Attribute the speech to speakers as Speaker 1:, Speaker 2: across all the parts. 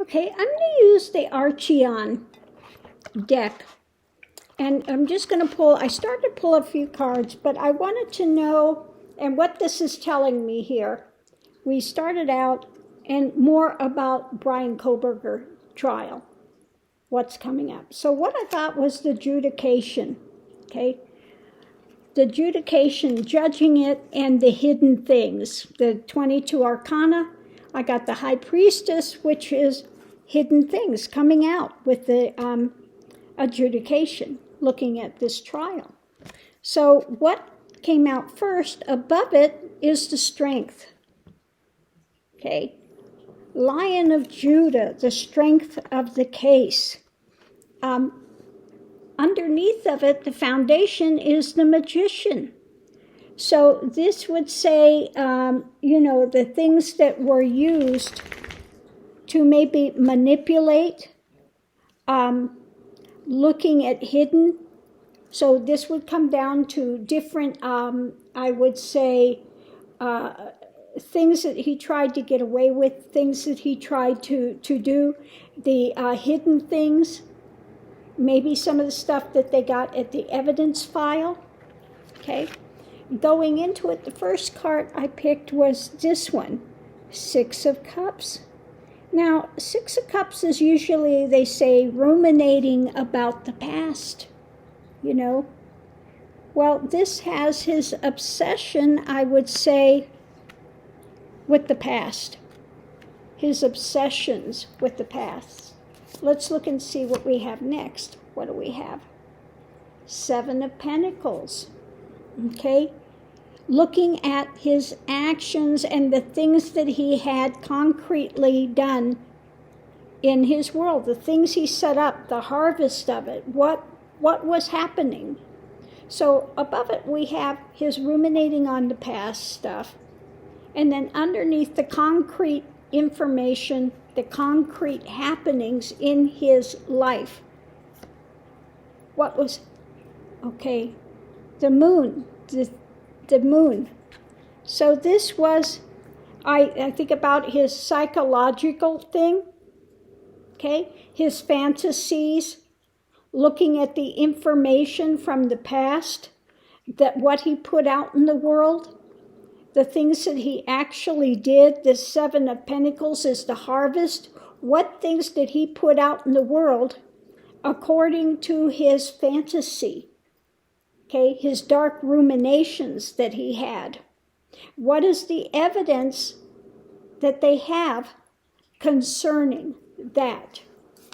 Speaker 1: Okay, I'm going to use the Archeon deck. And I'm just going to pull, I started to pull a few cards, but I wanted to know, and what this is telling me here. We started out, and more about Brian Kohberger trial, what's coming up. So what I got was the adjudication, okay? The adjudication, judging it, and the hidden things. The 22 Arcana, I got the High Priestess, which is hidden things coming out with the adjudication, looking at this trial. So what came out first, above it, is the Strength. Okay. Lion of Judah, the strength of the case. Underneath of it, the foundation is the Magician. So this would say, the things that were used to maybe manipulate, looking at hidden. So this would come down to different, I would say, things that he tried to get away with, things that he tried to do, the hidden things, maybe some of the stuff that they got at the evidence file, okay? Going into it, the first card I picked was this one, Six of Cups. Now, Six of Cups is usually, they say, ruminating about the past, Well, this has his obsession, I would say, with the past. His obsessions with the past. Let's look and see what we have next. What do we have? Seven of Pentacles. Okay? Looking at his actions and the things that he had concretely done in his world, the things he set up, the harvest of it, what was happening. So above it we have his ruminating on the past stuff. And then underneath the concrete information, the concrete happenings in his life. What was, okay, the moon, the moon. So this was, I think about his psychological thing, okay, his fantasies, looking at the information from the past, that what he put out in the world, the things that he actually did. The Seven of Pentacles is the harvest. What things did he put out in the world according to his fantasy? Okay, his dark ruminations that he had. What is the evidence that they have concerning that?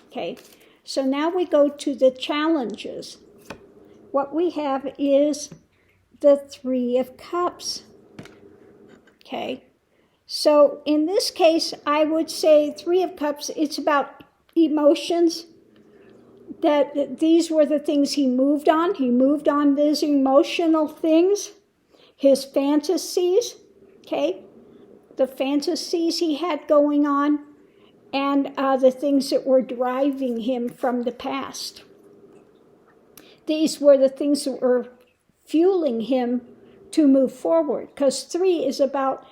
Speaker 1: Okay, so now we go to the challenges. What we have is the Three of Cups. Okay, so in this case, I would say Three of Cups, it's about emotions, that these were the things he moved on. He moved on these emotional things, his fantasies, okay, the fantasies he had going on, and the things that were driving him from the past. These were the things that were fueling him to move forward, because 3 is about,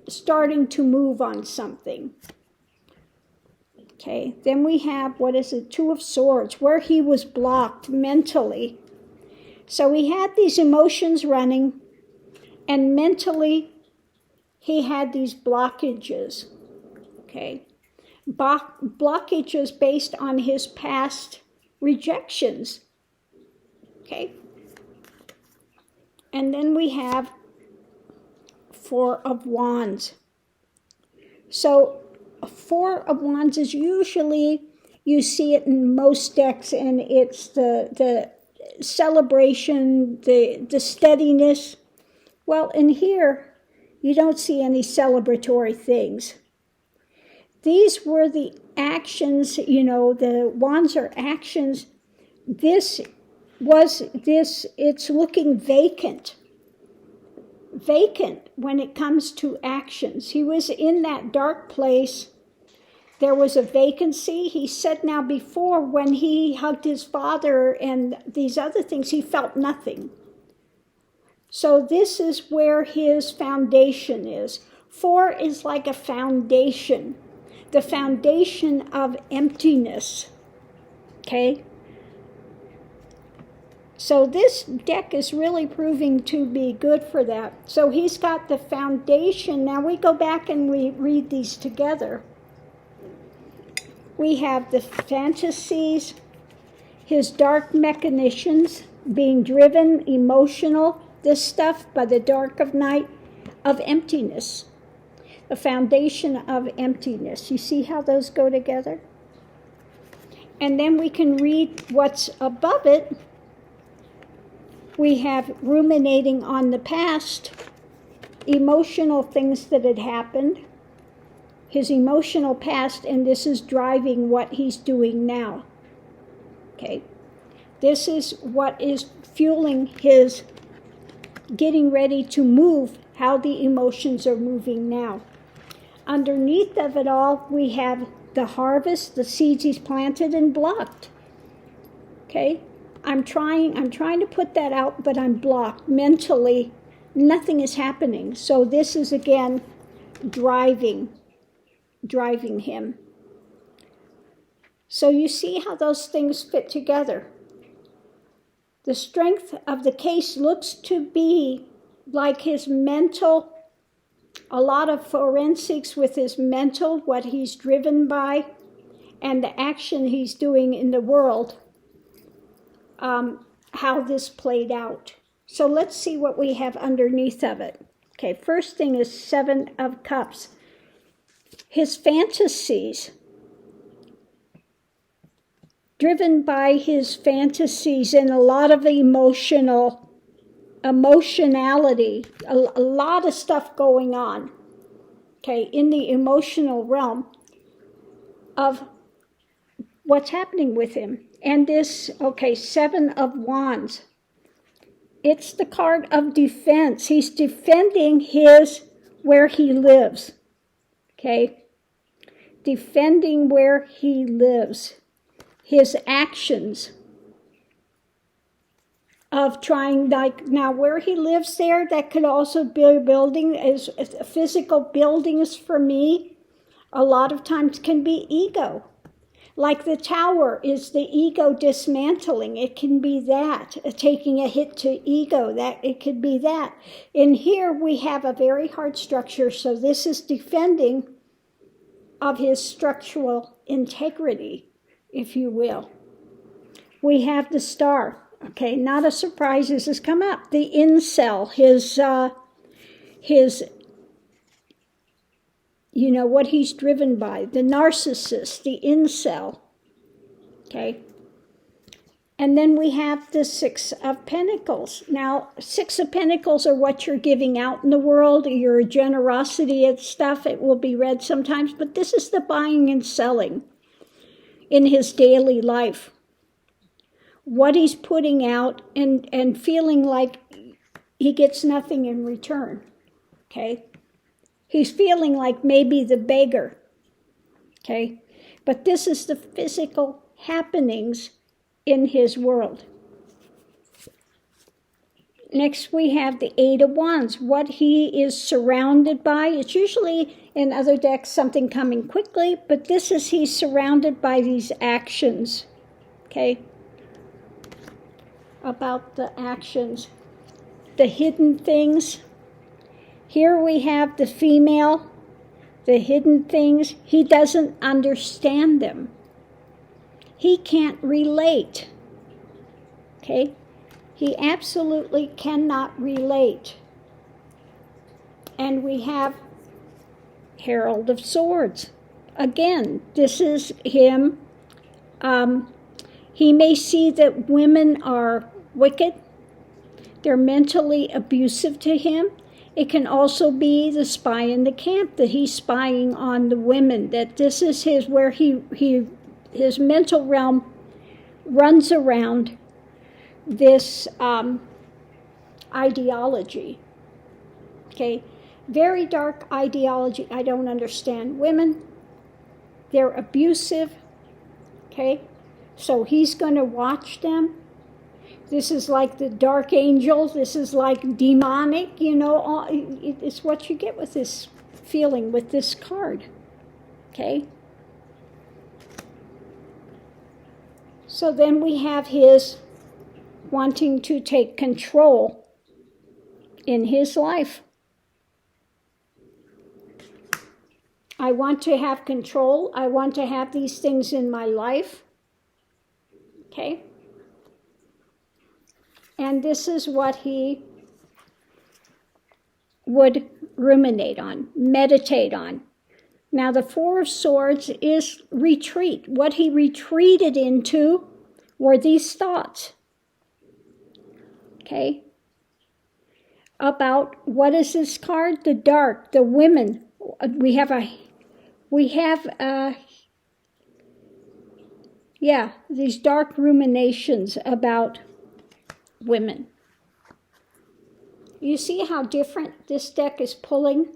Speaker 1: starting to move on something. Okay, then we have, Two of Swords, where he was blocked mentally. So he had these emotions running, and mentally he had these blockages, okay? Blockages based on his past rejections, okay? And then we have Four of Wands. So Four of Wands is usually, you see it in most decks, and it's the celebration, the steadiness. Well, in here, you don't see any celebratory things. These were the actions, the wands are actions. It's looking vacant. Vacant when it comes to actions. He was in that dark place. There was a vacancy. He said now before, when he hugged his father and these other things, he felt nothing. So this is where his foundation is. 4 is like a foundation. the foundation of emptiness. Okay? So this deck is really proving to be good for that. So he's got the foundation. Now we go back and we read these together. We have the fantasies, his dark machinations, being driven, emotional, this stuff by the dark of night, of emptiness. The foundation of emptiness. You see how those go together? And then we can read what's above it. We have ruminating on the past, emotional things that had happened, his emotional past, and this is driving what he's doing now. Okay? This is what is fueling his getting ready to move, how the emotions are moving now. Underneath of it all, we have the harvest, the seeds he's planted and blocked. Okay? I'm trying to put that out, but I'm blocked. Mentally, nothing is happening. So this is, again, driving him. So you see how those things fit together. The strength of the case looks to be like his mental, a lot of forensics with his mental, what he's driven by, and the action he's doing in the world. How this played out. So let's see what we have underneath of it. Okay, first thing is 7 of Cups. His fantasies. Driven by his fantasies and a lot of emotionality, a lot of stuff going on. Okay, in the emotional realm of what's happening with him. And this, 7 of Wands. It's the card of defense. He's defending where he lives. Okay? Defending where he lives. His actions of trying, now where he lives there, that could also be a building, as physical buildings for me, a lot of times can be ego. Like the tower is the ego dismantling. It can be that, taking a hit to ego. That it could be that. In here we have a very hard structure, so this is defending of his structural integrity, if you will. We have the Star. Okay, not a surprise. This has come up. The incel, his what he's driven by, the narcissist, the incel, okay? And then we have the 6 of Pentacles. Now, 6 of Pentacles are what you're giving out in the world, your generosity and stuff. It will be read sometimes, but this is the buying and selling in his daily life. What he's putting out and feeling like he gets nothing in return, okay? He's feeling like maybe the beggar, okay? But this is the physical happenings in his world. Next, we have the 8 of Wands, what he is surrounded by. It's usually in other decks something coming quickly, but this is he's surrounded by these actions, okay? About the actions, the hidden things. Here we have the female, the hidden things. He doesn't understand them. He can't relate. Okay? He absolutely cannot relate. And we have Herald of Swords. Again, this is him. He may see that women are wicked. They're mentally abusive to him. It can also be the spy in the camp, that he's spying on the women, that this is his mental realm runs around this ideology. Okay, very dark ideology. I don't understand women. They're abusive. Okay, so he's going to watch them. This is like the dark angel. This is like demonic, it's what you get with this feeling, with this card, okay? So then we have his wanting to take control in his life. I want to have control. I want to have these things in my life. Okay? And this is what he would ruminate on, meditate on. Now, the Four of Swords is retreat. What he retreated into were these thoughts. Okay? About, what is this card? The dark, the women. We have these dark ruminations about women. You see how different this deck is pulling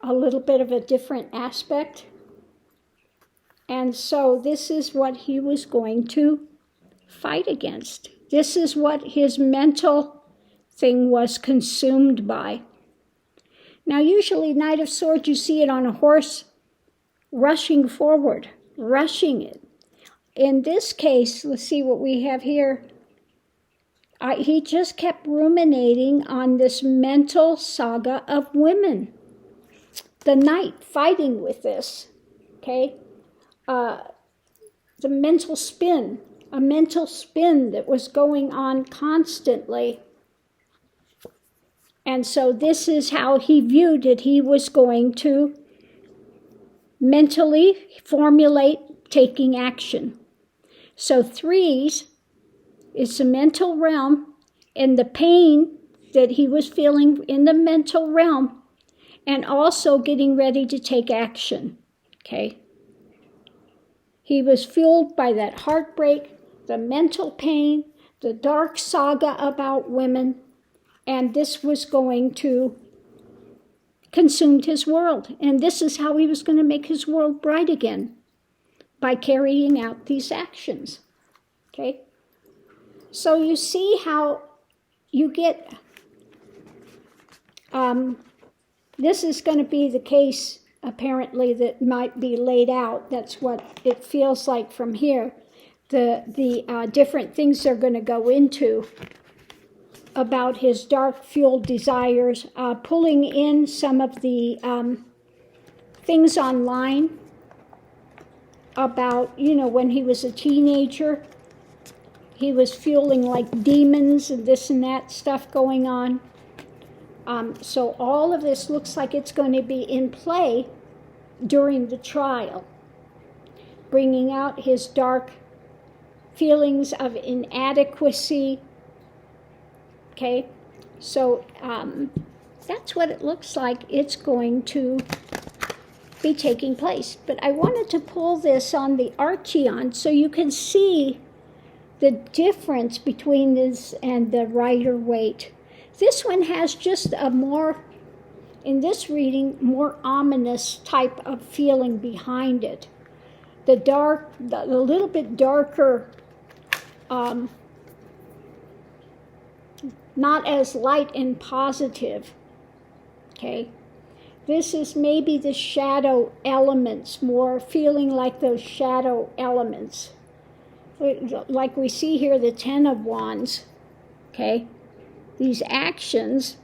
Speaker 1: a little bit of a different aspect? And so this is what he was going to fight against. This is what his mental thing was consumed by. Now, usually, Knight of Swords, you see it on a horse rushing forward, rushing it. In this case, let's see what we have here. He just kept ruminating on this mental saga of women. The Knight fighting with this, okay? The mental spin, a mental spin that was going on constantly. And so this is how he viewed it. He was going to mentally formulate taking action. So threes is the mental realm and the pain that he was feeling in the mental realm, and also getting ready to take action, okay? He was fueled by that heartbreak, the mental pain, the dark saga about women, and this was going to consume his world. And this is how he was going to make his world bright again, by carrying out these actions, okay? So you see how you get, this is going to be the case, apparently, that might be laid out. That's what it feels like from here. The different things they're going to go into about his dark-fueled desires, pulling in some of the things online about, when he was a teenager, he was feeling like demons and this and that stuff going on. So all of this looks like it's going to be in play during the trial, bringing out his dark feelings of inadequacy. Okay, so that's what it looks like it's going to be taking place. But I wanted to pull this on the Archeon so you can see the difference between this and the Rider-Waite. This one has just a more, in this reading, more ominous type of feeling behind it. The dark, the little bit darker, not as light and positive, okay? This is maybe the shadow elements, more feeling like those shadow elements. Like we see here, the Ten of Wands, okay? These actions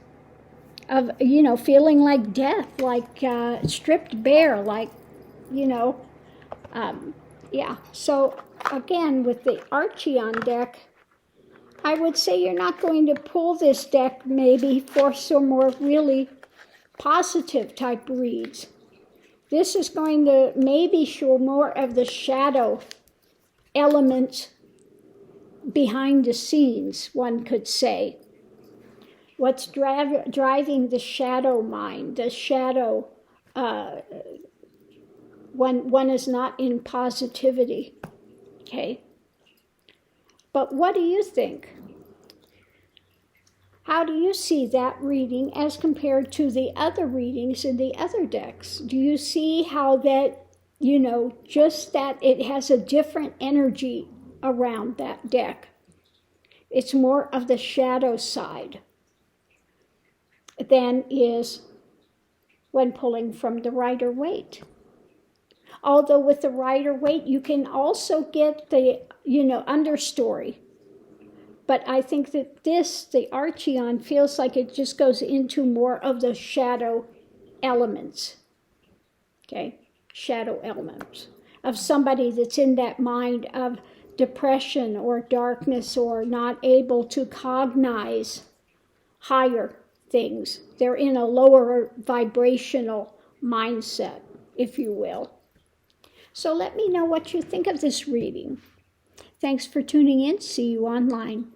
Speaker 1: of, feeling like death, like stripped bare, like, So again, with the Archeon deck, I would say you're not going to pull this deck maybe for some more really positive type reads. This is going to maybe show more of the shadow elements behind the scenes, one could say. What's driving the shadow mind, the shadow, when one is not in positivity, okay? But what do you think? How do you see that reading as compared to the other readings in the other decks? Do you see how that, just that it has a different energy around that deck? It's more of the shadow side than is when pulling from the Rider-Waite. Although with the Rider-Waite, you can also get the, understory. But I think that the Archeon, feels like it just goes into more of the shadow elements. Okay, shadow elements of somebody that's in that mind of depression or darkness or not able to cognize higher things. They're in a lower vibrational mindset, if you will. So let me know what you think of this reading. Thanks for tuning in. See you online.